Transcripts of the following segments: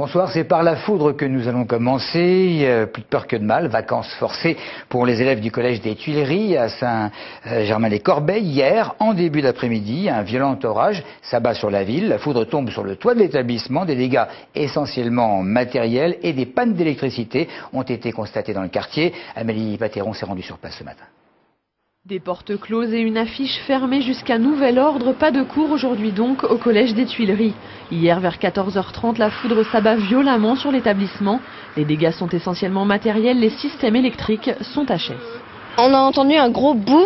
bonsoir. C'est par la foudre que nous allons commencer. Plus de peur que de mal. Vacances forcées pour les élèves du collège des Tuileries à Saint-Germain-les-Corbeilles. Hier, en début d'après-midi, un violent orage s'abat sur la ville. La foudre tombe sur le toit de l'établissement. Des dégâts essentiellement matériels et des pannes d'électricité ont été constatés dans le quartier. Amélie Patéron s'est rendue sur place ce matin. Des portes closes et une affiche fermée jusqu'à nouvel ordre. Pas de cours aujourd'hui donc au collège des Tuileries. Hier vers 14h30, la foudre s'abat violemment sur l'établissement. Les dégâts sont essentiellement matériels, les systèmes électriques sont HS. On a entendu un gros boom,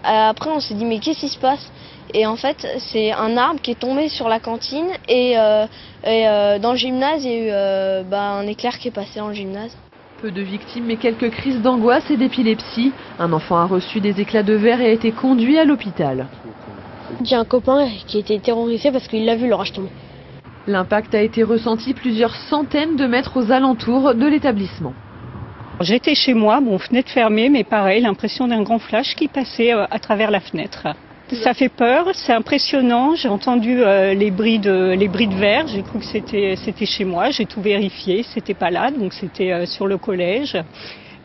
après on s'est dit mais qu'est-ce qui se passe? Et en fait c'est un arbre qui est tombé sur la cantine et dans le gymnase il y a eu un éclair qui est passé dans le gymnase. Peu de victimes mais quelques crises d'angoisse et d'épilepsie. Un enfant a reçu des éclats de verre et a été conduit à l'hôpital. J'ai un copain qui a été terrorisé parce qu'il l'a vu l'orage tomber. L'impact a été ressenti plusieurs centaines de mètres aux alentours de l'établissement. J'étais chez moi, fenêtre fermée, mais pareil, l'impression d'un grand flash qui passait à travers la fenêtre. Ça fait peur, c'est impressionnant. J'ai entendu les bris de verre. J'ai cru que c'était chez moi. J'ai tout vérifié, c'était pas là, donc c'était sur le collège.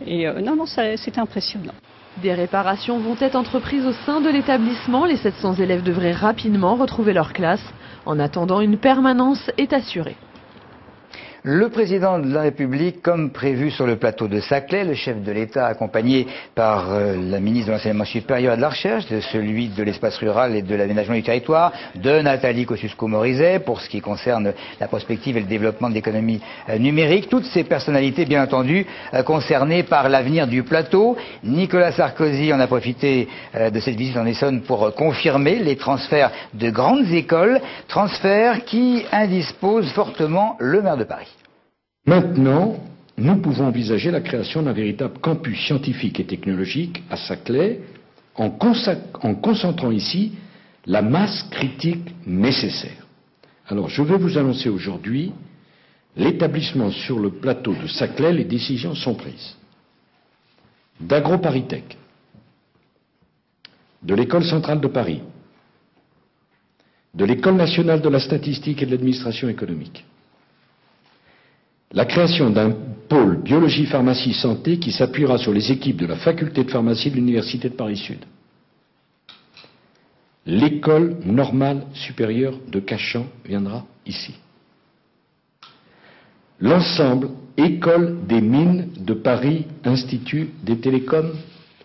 Et non, c'est impressionnant. Des réparations vont être entreprises au sein de l'établissement. Les 700 élèves devraient rapidement retrouver leur classe. En attendant, une permanence est assurée. Le président de la République, comme prévu sur le plateau de Saclay, le chef de l'État accompagné par la ministre de l'Enseignement supérieur et de la Recherche, de celui de l'Espace rural et de l'Aménagement du territoire, de Nathalie Kosciusko-Morizet pour ce qui concerne la prospective et le développement de l'économie numérique. Toutes ces personnalités, bien entendu, concernées par l'avenir du plateau. Nicolas Sarkozy en a profité de cette visite en Essonne pour confirmer les transferts de grandes écoles, transferts qui indisposent fortement le maire de Paris. Maintenant, nous pouvons envisager la création d'un véritable campus scientifique et technologique à Saclay en concentrant ici la masse critique nécessaire. Alors, je vais vous annoncer aujourd'hui l'établissement sur le plateau de Saclay. Les décisions sont prises. d'AgroParisTech, de l'École centrale de Paris, de l'École nationale de la statistique et de l'administration économique. La création d'un pôle biologie, pharmacie, santé qui s'appuiera sur les équipes de la faculté de pharmacie de l'Université de Paris-Sud. L'école normale supérieure de Cachan viendra ici. L'ensemble école des mines de Paris, Institut des télécoms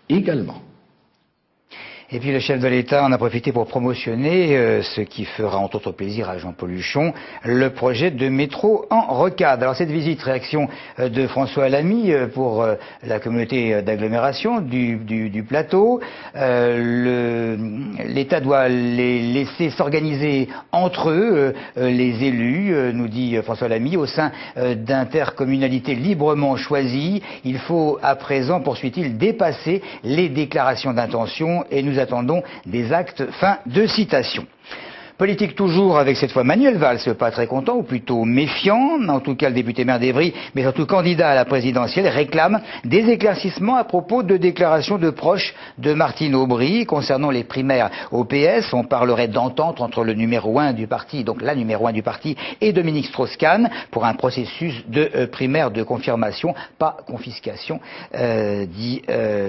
également. Et puis le chef de l'État en a profité pour promotionner ce qui fera entre autres plaisir à Jean-Paul Huchon, le projet de métro en rocade. Alors cette visite, réaction de François Lamy pour la communauté d'agglomération du plateau. L'État doit les laisser s'organiser entre eux, les élus, nous dit François Lamy, au sein d'intercommunalités librement choisies. Il faut à présent, poursuit-il, dépasser les déclarations d'intention et nous attendons des actes. Fin de citation. Politique toujours avec cette fois Manuel Valls, pas très content ou plutôt méfiant. En tout cas, le député maire d'Evry, mais surtout candidat à la présidentielle, réclame des éclaircissements à propos de déclarations de proches de Martine Aubry concernant les primaires au PS. On parlerait d'entente entre le numéro 1 du parti, donc la numéro 1 du parti, et Dominique Strauss-Kahn pour un processus de primaire de confirmation, pas confiscation, dit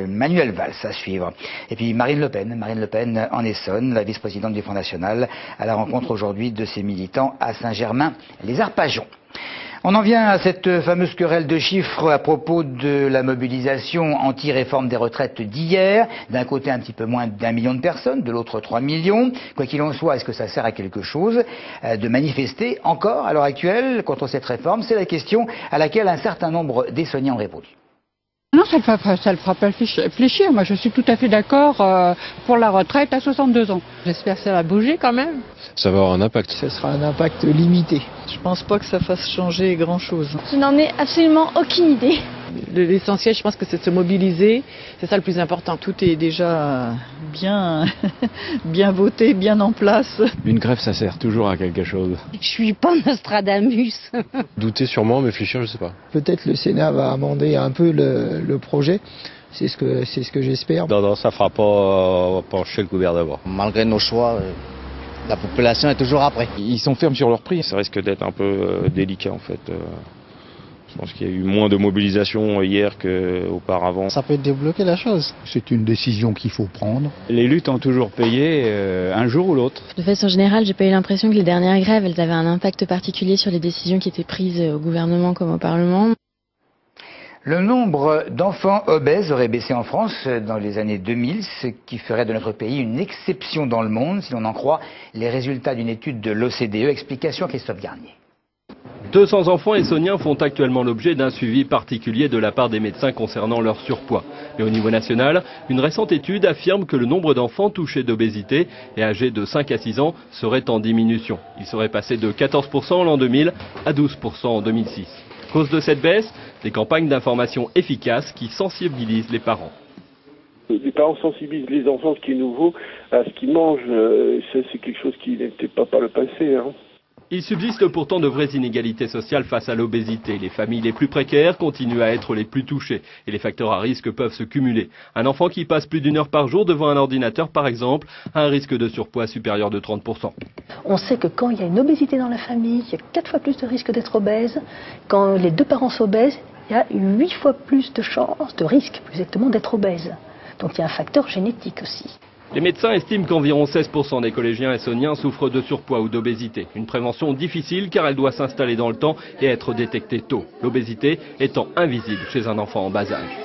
Manuel Valls à suivre. Et puis Marine Le Pen en Essonne, la vice-présidente du Front National, à la rencontre aujourd'hui de ses militants à Saint-Germain-les-Arpajons. On en vient à cette fameuse querelle de chiffres à propos de la mobilisation anti-réforme des retraites d'hier. D'un côté un petit peu moins d'1 million de personnes, de l'autre 3 millions. Quoi qu'il en soit, est-ce que ça sert à quelque chose de manifester encore à l'heure actuelle contre cette réforme? C'est la question à laquelle un certain nombre d'Essonniens ont répondu. Non, ça le fera pas réfléchir. Moi, je suis tout à fait d'accord pour la retraite à 62 ans. J'espère que ça va bouger quand même. Ça va avoir un impact. Ça sera un impact limité. Je pense pas que ça fasse changer grand-chose. Je n'en ai absolument aucune idée. L'essentiel, je pense que c'est de se mobiliser. C'est ça le plus important. Tout est déjà bien voté, bien en place. Une grève, ça sert toujours à quelque chose. Je suis pas Nostradamus. Douter sûrement, mais réfléchir, je sais pas. Peut-être le Sénat va amender un peu le projet. C'est ce que j'espère. Non, ça fera pas pencher le gouvernement. Malgré nos choix, La population est toujours après. Ils sont fermes sur leur prix. Ça risque d'être un peu délicat en fait. Je pense qu'il y a eu moins de mobilisation hier qu'auparavant. Ça peut débloquer la chose. C'est une décision qu'il faut prendre. Les luttes ont toujours payé un jour ou l'autre. De façon générale, j'ai pas eu l'impression que les dernières grèves, elles avaient un impact particulier sur les décisions qui étaient prises au gouvernement comme au Parlement. Le nombre d'enfants obèses aurait baissé en France dans les années 2000, ce qui ferait de notre pays une exception dans le monde, si l'on en croit les résultats d'une étude de l'OCDE. Explication Christophe Garnier. 200 enfants essonniens font actuellement l'objet d'un suivi particulier de la part des médecins concernant leur surpoids. Mais au niveau national, une récente étude affirme que le nombre d'enfants touchés d'obésité et âgés de 5 à 6 ans serait en diminution. Il serait passé de 14% en l'an 2000 à 12% en 2006. Cause de cette baisse, des campagnes d'information efficaces qui sensibilisent les parents. Les parents sensibilisent les enfants, ce qui est nouveau, à ce qu'ils mangent. C'est quelque chose qui n'était pas par le passé. Il subsiste pourtant de vraies inégalités sociales face à l'obésité. Les familles les plus précaires continuent à être les plus touchées et les facteurs à risque peuvent se cumuler. Un enfant qui passe plus d'1 heure par jour devant un ordinateur, par exemple, a un risque de surpoids supérieur de 30%. On sait que quand il y a une obésité dans la famille, il y a 4 fois plus de risque d'être obèse. Quand les 2 parents sont obèses, il y a 8 fois plus de chances, de risque plus exactement, d'être obèse. Donc il y a un facteur génétique aussi. Les médecins estiment qu'environ 16% des collégiens essonniens souffrent de surpoids ou d'obésité. Une prévention difficile car elle doit s'installer dans le temps et être détectée tôt. L'obésité étant invisible chez un enfant en bas âge.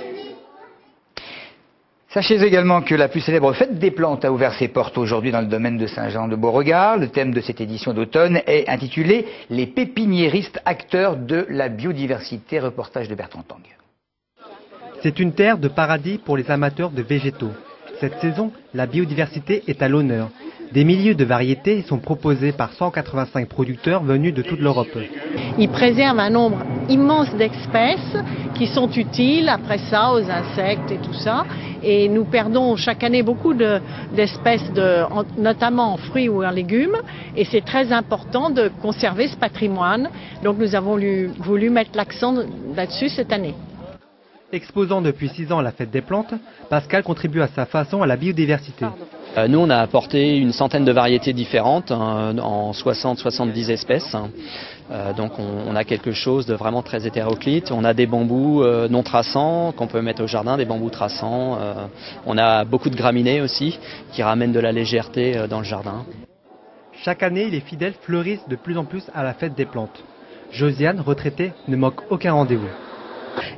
Sachez également que la plus célèbre fête des plantes a ouvert ses portes aujourd'hui dans le domaine de Saint-Jean-de-Beauregard. Le thème de cette édition d'automne est intitulé « Les pépiniéristes acteurs de la biodiversité ». Reportage de Bertrand Tang. C'est une terre de paradis pour les amateurs de végétaux. Cette saison, la biodiversité est à l'honneur. Des milliers de variétés sont proposées par 185 producteurs venus de toute l'Europe. Ils préservent un nombre immense d'espèces qui sont utiles après ça aux insectes et tout ça. Et nous perdons chaque année beaucoup d'espèces, notamment en fruits ou en légumes. Et c'est très important de conserver ce patrimoine. Donc nous avons voulu mettre l'accent là-dessus cette année. Exposant depuis 6 ans la fête des plantes, Pascal contribue à sa façon à la biodiversité. Nous, on a apporté une centaine de variétés différentes, en 60-70 espèces. Donc on a quelque chose de vraiment très hétéroclite. On a des bambous non traçants qu'on peut mettre au jardin, des bambous traçants. On a beaucoup de graminées aussi qui ramènent de la légèreté dans le jardin. Chaque année, les fidèles fleurissent de plus en plus à la fête des plantes. Josiane, retraitée, ne manque aucun rendez-vous.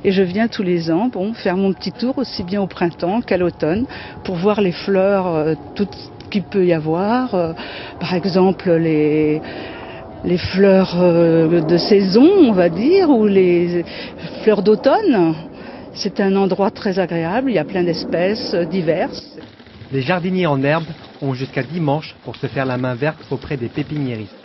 Et je viens tous les ans faire mon petit tour aussi bien au printemps qu'à l'automne pour voir les fleurs, tout ce qu'il peut y avoir. Par exemple les fleurs de saison, on va dire, ou les fleurs d'automne. C'est un endroit très agréable, il y a plein d'espèces diverses. Les jardiniers en herbe ont jusqu'à dimanche pour se faire la main verte auprès des pépiniéristes.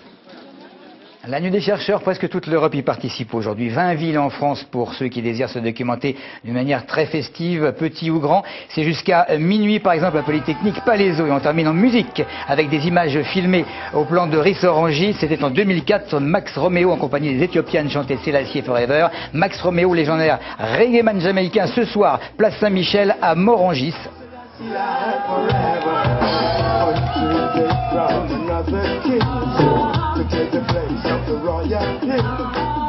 La Nuit des chercheurs, presque toute l'Europe y participe aujourd'hui. 20 villes en France pour ceux qui désirent se documenter d'une manière très festive, petit ou grand. C'est jusqu'à minuit, par exemple, à Polytechnique Palaiseau. Et on termine en musique avec des images filmées au plan de Rissorangis. C'était en 2004 Max Romeo en compagnie des Éthiopiennes chantait Selassie Forever. Max Romeo, légendaire reggaeman jamaïcain, ce soir, place Saint-Michel à Morangis. To take the place of the royal king.